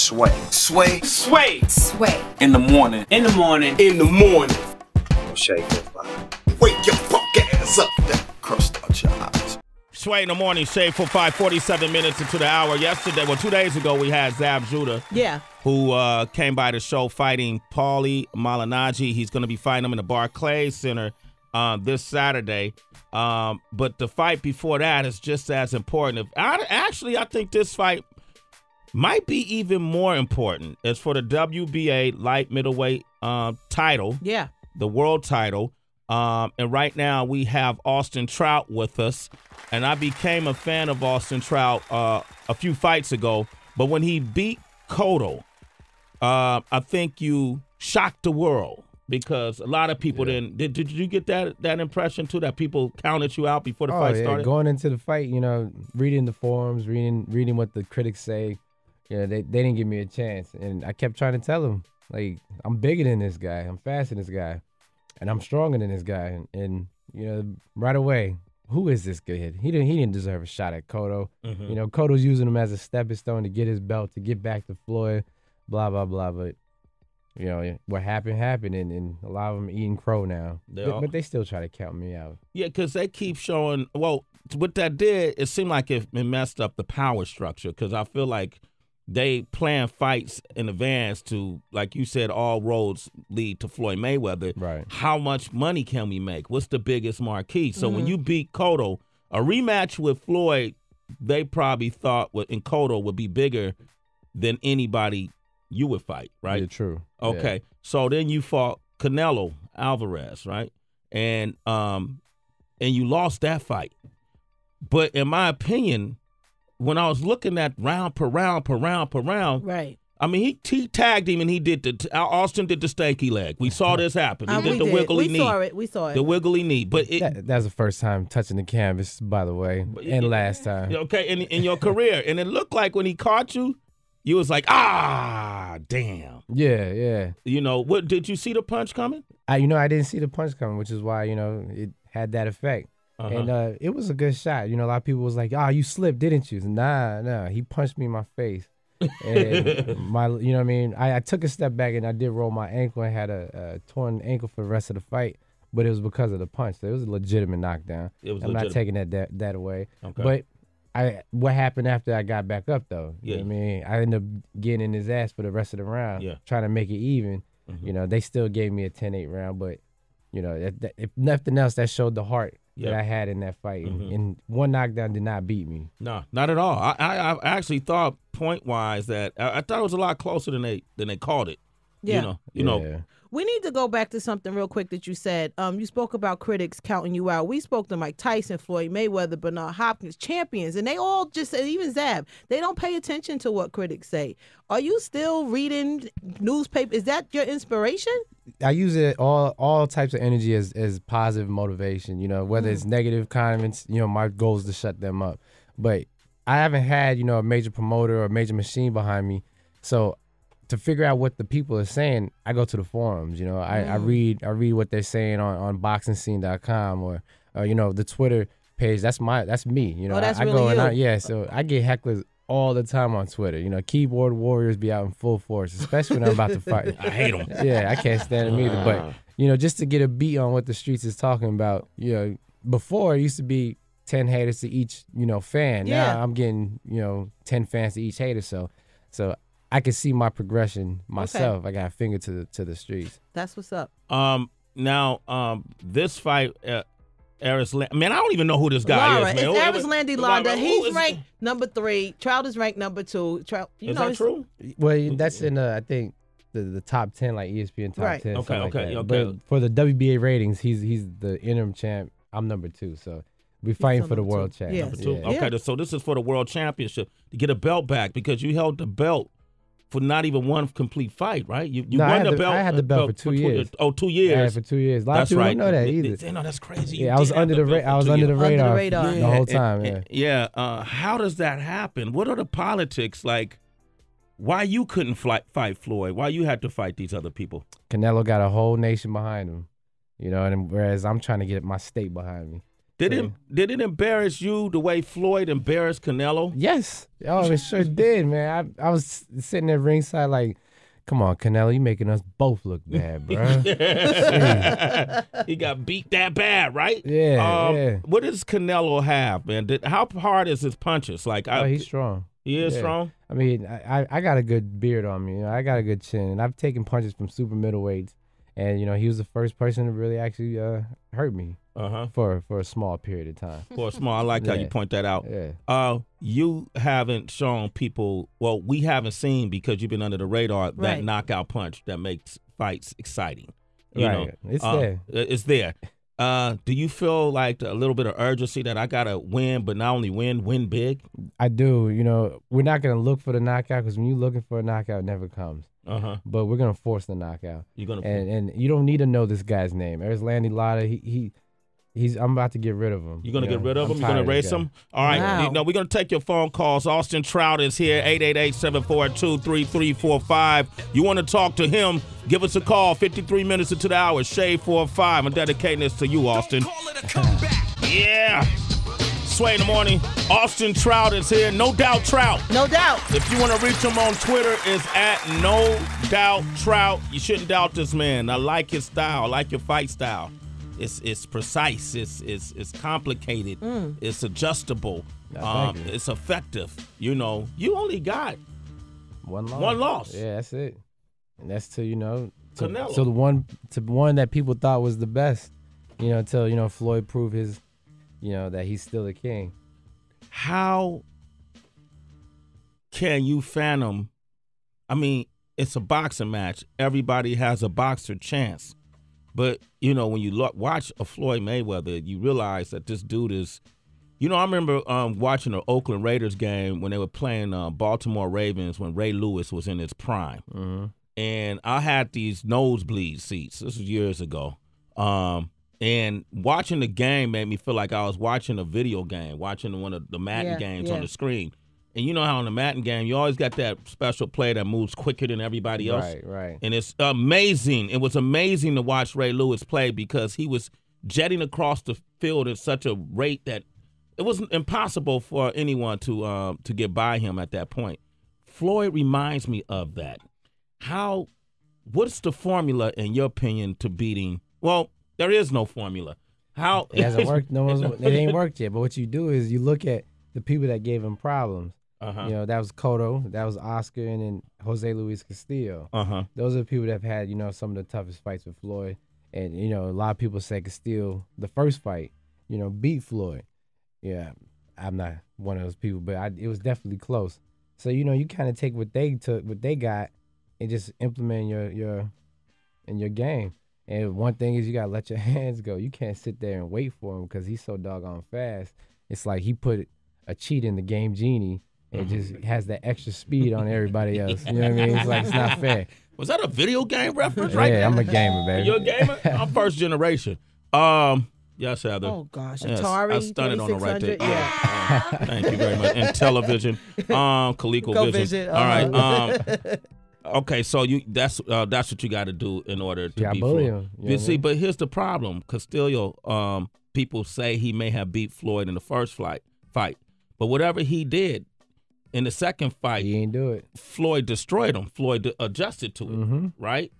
Sway. Sway. Sway. Sway. In the morning. In the morning. In the morning. Shake your body. Wake your punk ass up. Crust out your eyes. Sway in the morning, Shade for 47 minutes into the hour. Yesterday, 2 days ago, we had Zab Judah. Yeah. Who came by the show fighting Paulie Malignaggi. He's going to be fighting him in the Barclays Center this Saturday. But the fight before that is just as important. I think this fight might be even more important. It's for the WBA light middleweight title. Yeah. The world title. And right now we have Austin Trout with us. And I became a fan of Austin Trout a few fights ago. But when he beat Cotto, I think you shocked the world because a lot of people didn't. Did you get that impression too, that people counted you out before the fight started? Going into the fight, reading the forums, reading what the critics say, they didn't give me a chance. And I kept trying to tell them, like, I'm bigger than this guy. I'm faster than this guy. And I'm stronger than this guy. And right away, who is this kid? He didn't deserve a shot at Cotto. Mm-hmm. Cotto's using him as a stepping stone to get his belt, to get back to Floyd, blah, blah, blah. But, what happened, and a lot of them eating crow now. But they still try to count me out. Yeah, because they keep showing, well, what that did, it seemed like it messed up the power structure because I feel like they plan fights in advance to, like you said, all roads lead to Floyd Mayweather. Right. How much money can we make? What's the biggest marquee? So when you beat Cotto, a rematch with Floyd, they probably thought in Cotto would be bigger than anybody you would fight, right? Yeah, true. Okay. Yeah. So then you fought Canelo Alvarez, right? And you lost that fight. But in my opinion, when I was looking at round per round, right? I mean, he tagged him and he did Austin did the stanky leg. We saw this happen. He did the wiggly knee. We saw it. The wiggly knee. But that's the first time touching the canvas, by the way, and last time. Okay, in your career, and it looked like when he caught you, you was like, damn. Yeah. What did you see the punch coming? I didn't see the punch coming, which is why it had that effect. Uh-huh. And it was a good shot. A lot of people was like, you slipped, didn't you? Nah, he punched me in my face. And I took a step back and I did roll my ankle and had a torn ankle for the rest of the fight, but it was because of the punch. So it was a legitimate knockdown. I'm not taking that away. Okay. But what happened after I got back up, though? Yeah. I ended up getting in his ass for the rest of the round, trying to make it even. Mm-hmm. They still gave me a 10-8 round, but, if nothing else, that showed the heart that I had in that fight. Mm-hmm. And one knockdown did not beat me. No, not at all. I actually thought point-wise that I thought it was a lot closer than they called it. Yeah. Yeah. We need to go back to something real quick that you said. You spoke about critics counting you out. We spoke to Mike Tyson, Floyd Mayweather, Bernard Hopkins, champions, and they all just said, even Zab, they don't pay attention to what critics say. Are you still reading newspaper? Is that your inspiration? I use it all types of energy as positive motivation. Whether it's negative comments, my goal is to shut them up. But I haven't had a major promoter or a major machine behind me, so to figure out what the people are saying, I go to the forums. I read what they're saying on boxingscene.com or the Twitter page. That's me. That's I really go you. and so I get hecklers all the time on Twitter. Keyboard warriors be out in full force, especially when I'm about to fight. I hate them. Yeah, I can't stand them either. But just to get a beat on what the streets is talking about. Before it used to be 10 haters to each fan. Yeah. Now I'm getting 10 fans to each hater. So I can see my progression myself. Okay. I got a finger to the streets. That's what's up. Now, this fight, Erislandy. Man, I don't even know who this guy is, man. It's Erislandy Lara. He's ranked number 3. Trout is ranked number 2. Trout, is that true? Well, that's in I think the top 10, like ESPN top 10. Okay. But for the WBA ratings, he's the interim champ. I'm number 2, so we're fighting for the world champ. Yeah. Number 2. Yeah. Okay, so this is for the world championship to get a belt back because you held the belt for not even one complete fight, right? You won the belt. I had the belt for 2 years. 2 years. I had it for 2 years. A lot of people don't know that either. No, that's crazy. Yeah, I was under the radar the whole time. Yeah. How does that happen? What are the politics like? Why you couldn't fight Floyd? Why you had to fight these other people? Canelo got a whole nation behind him, and whereas I'm trying to get my state behind me. Did it embarrass you the way Floyd embarrassed Canelo? Yes. Oh, it sure did, man. I was sitting at ringside like, come on, Canelo, you making us both look bad, bro. He got beat that bad, right? Yeah, What does Canelo have, man? How hard is his punches? Like, he's strong. He is strong? I mean, I got a good beard on me. I got a good chin, and I've taken punches from super middleweights. And, he was the first person to really actually hurt me for a small period of time. For a small, I like how you point that out. Yeah. You haven't shown people, well, we haven't seen, because you've been under the radar, that knockout punch that makes fights exciting. You know, it's there. It's there. Do you feel like a little bit of urgency that I got to win, but not only win big? I do. We're not going to look for the knockout, because when you're looking for a knockout, it never comes. But we're gonna force the knockout. You're gonna and you don't need to know this guy's name. Erislandy Lara. I'm about to get rid of him. You're gonna get rid of him. You're gonna erase him. All right. Wow. We're gonna take your phone calls. Austin Trout is here. 888-742-3345. You want to talk to him? Give us a call. 53 minutes into the hour. Shade 4-5. I'm dedicating this to you, Austin. Yeah. Sway in the morning. Austin Trout is here. No Doubt Trout. No doubt. If you want to reach him on Twitter, it's at No Doubt Trout. You shouldn't doubt this man. I like his style. I like your fight style. It's precise. It's complicated. It's adjustable. It's effective. You only got one loss. One loss. Yeah, that's it. And that's to Canelo. So the one that people thought was the best. Until Floyd proved his. That he's still a king. How can you fathom? I mean, it's a boxing match. Everybody has a boxer chance. But, when you watch a Floyd Mayweather, you realize that this dude is, I remember watching an Oakland Raiders game when they were playing Baltimore Ravens when Ray Lewis was in his prime. And I had these nosebleed seats. This was years ago. And watching the game made me feel like I was watching a video game, watching one of the Madden games on the screen. And you know how in the Madden game, you always got that special player that moves quicker than everybody else. Right. And it's amazing. It was amazing to watch Ray Lewis play because he was jetting across the field at such a rate that it was impossible for anyone to get by him at that point. Floyd reminds me of that. What's the formula, in your opinion, to beating? Well, there is no formula. How it hasn't worked. It ain't worked yet. But what you do is you look at the people that gave him problems. That was Cotto, that was Oscar, and then Jose Luis Castillo. Those are the people that have had some of the toughest fights with Floyd. And a lot of people say Castillo, the first fight, beat Floyd. Yeah, I'm not one of those people, but it was definitely close. So you kind of take what they got, and just implement in your game. And one thing is you gotta let your hands go. You can't sit there and wait for him because he's so doggone fast. It's like he put a cheat in the game genie and just has that extra speed on everybody else. You know what I mean? It's like it's not fair. Was that a video game reference right Yeah, there? I'm a gamer, baby. You're a gamer? I'm first generation. Yes, Heather. Oh gosh, Yes, Atari. I stunned on it right there. 2600. Yeah. Thank you very much. And television, ColecoVision. All right. Okay, so that's what you got to do in order to beat Floyd. You see, but here's the problem. Castillo, people say he may have beat Floyd in the first fight, but whatever he did in the second fight, he ain't do it. Floyd destroyed him. Floyd adjusted to it, right?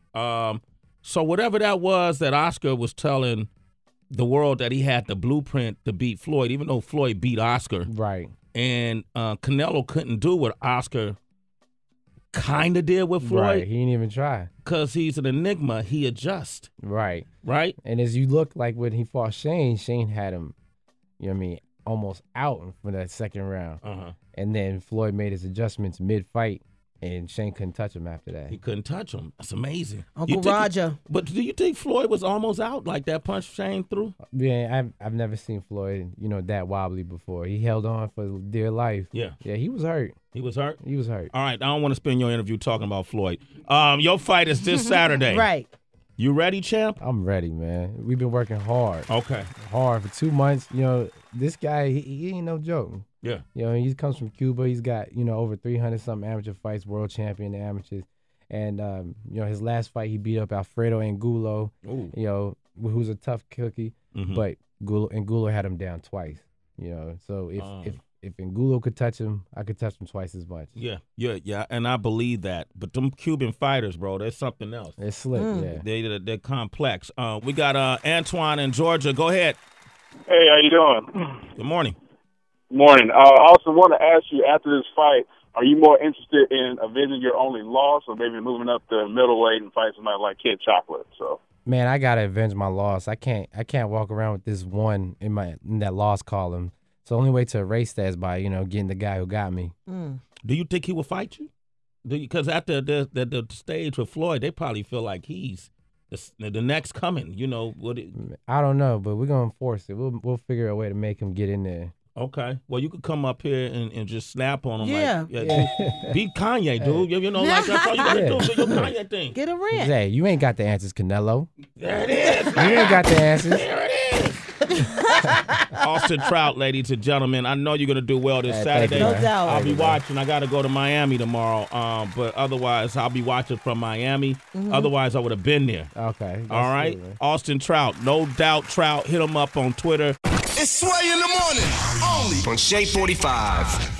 So whatever that was that Oscar was telling the world that he had the blueprint to beat Floyd, even though Floyd beat Oscar, right? And Canelo couldn't do what Oscar kind of did with Floyd. Right, he didn't even try. Because he's an enigma, he adjusts. Right. Right? And as you look, like when he fought Shane had him, almost out for that second round. And then Floyd made his adjustments mid-fight, and Shane couldn't touch him after that. He couldn't touch him. That's amazing. Uncle Roger. But do you think Floyd was almost out like that punch Shane threw? Yeah, I've never seen Floyd, that wobbly before. He held on for dear life. Yeah. Yeah, he was hurt. He was hurt? He was hurt. All right, I don't want to spend your interview talking about Floyd. Your fight is this Saturday. Right. You ready, champ? I'm ready, man. We've been working hard. Okay. Hard for 2 months. This guy, he ain't no joke. Yeah. He comes from Cuba. He's got, over 300-something amateur fights, world champion in amateurs. And, his last fight, he beat up Alfredo Angulo, who's a tough cookie. But Angulo had him down twice. So if Angulo could touch him, I could touch him twice as much. Yeah, and I believe that. But them Cuban fighters, bro, there's something else. They're slick, yeah. They're complex. We got Antoine in Georgia. Go ahead. Hey, how you doing? Good morning. Morning. I also want to ask you, after this fight, are you more interested in avenging your only loss, or maybe moving up to middleweight and fight somebody like Kid Chocolate? So, man, I gotta avenge my loss. I can't walk around with this one in that loss column. So the only way to erase that is by getting the guy who got me. Do you think he will fight you? Because after the stage with Floyd, they probably feel like he's the next coming. I don't know, but we're gonna force it. We'll figure a way to make him get in there. Okay. Well, you could come up here and just snap on him. Yeah. Beat Kanye, dude. Like that's all you got to do. Do your Kanye thing. Get a ring. Hey, you ain't got the answers, Canelo. There it is. You ain't got the answers. There it is. Austin Trout, ladies and gentlemen. I know you're going to do well this Saturday. No doubt. I'll be watching. I got to go to Miami tomorrow. But otherwise, I'll be watching from Miami. Otherwise, I would have been there. Okay. All right. Austin Trout. No doubt Trout. Hit him up on Twitter. It's Sway in the morning, only on Shea 45.